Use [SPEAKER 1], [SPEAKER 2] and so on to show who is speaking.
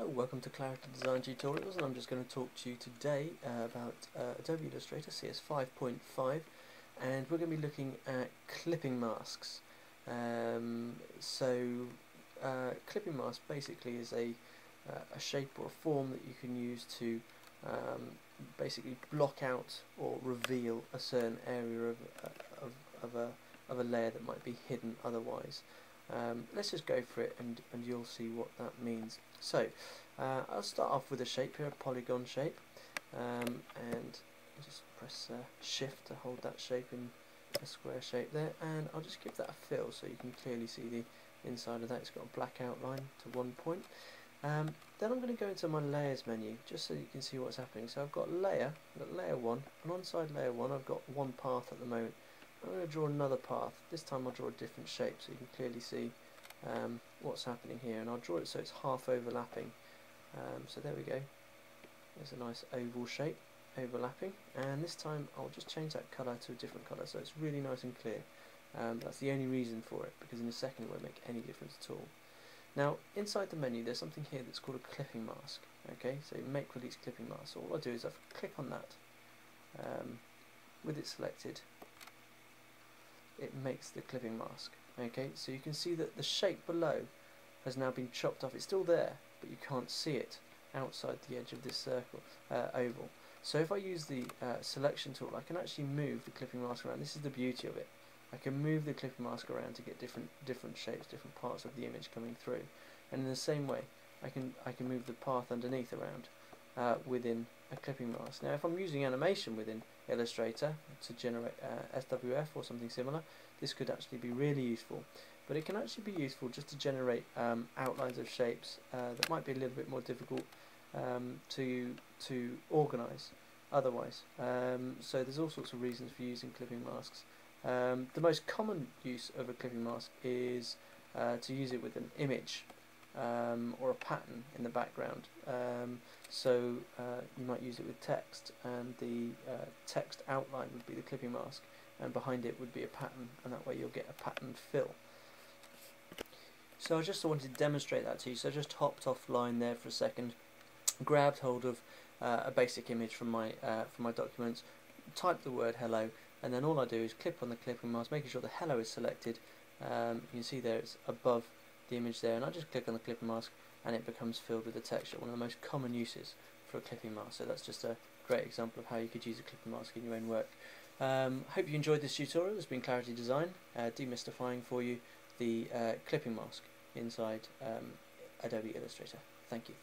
[SPEAKER 1] Hello, welcome to Clarity Design Tutorials, and I'm just going to talk to you today about Adobe Illustrator cs5.5, and we're going to be looking at clipping masks. Clipping mask basically is a shape or a form that you can use to basically block out or reveal a certain area of a layer that might be hidden otherwise. Let's just go for it and you'll see what that means. So I'll start off with a shape here, a polygon shape, and just press shift to hold that shape in a square shape there, and I'll just give that a fill so you can clearly see the inside of that. It's got a black outline to one point. Then I'm going to go into my layers menu just so you can see what's happening. So I've got layer 1, and on layer 1 I've got one path at the moment. I'm going to draw another path. This time I'll draw a different shape so you can clearly see what's happening here, and I'll draw it so it's half overlapping. So there we go. There's a nice oval shape overlapping, and this time I'll just change that colour to a different colour so it's really nice and clear. That's the only reason for it, because in a second it won't make any difference at all. Now inside the menu there's something here that's called a clipping mask. Okay, so make release clipping mask. So all I do is I click on that. With it selected, it makes the clipping mask. Okay, so you can see that the shape below has now been chopped off. It's still there, but you can't see it outside the edge of this circle oval. So if I use the selection tool, I can actually move the clipping mask around. This is the beauty of it. I can move the clipping mask around to get different shapes, different parts of the image coming through. And in the same way, I can move the path underneath around within a clipping mask. Now, if I'm using animation within Illustrator to generate SWF or something similar, this could actually be really useful. But it can actually be useful just to generate outlines of shapes that might be a little bit more difficult to organise otherwise. So there's all sorts of reasons for using clipping masks. The most common use of a clipping mask is to use it with an image or a pattern in the background. You might use it with text, and the text outline would be the clipping mask, and behind it would be a pattern, and that way you'll get a patterned fill. So I just wanted to demonstrate that to you, so I just hopped offline there for a second, grabbed hold of a basic image from my documents, typed the word hello, and then all I do is click on the clipping mask, making sure the hello is selected. You can see there it's above the image there, and I just click on the clipping mask and it becomes filled with the texture. One of the most common uses for a clipping mask, so that's just a great example of how you could use a clipping mask in your own work. Hope you enjoyed this tutorial. It's been Clarity Design, demystifying for you the clipping mask inside Adobe Illustrator. Thank you.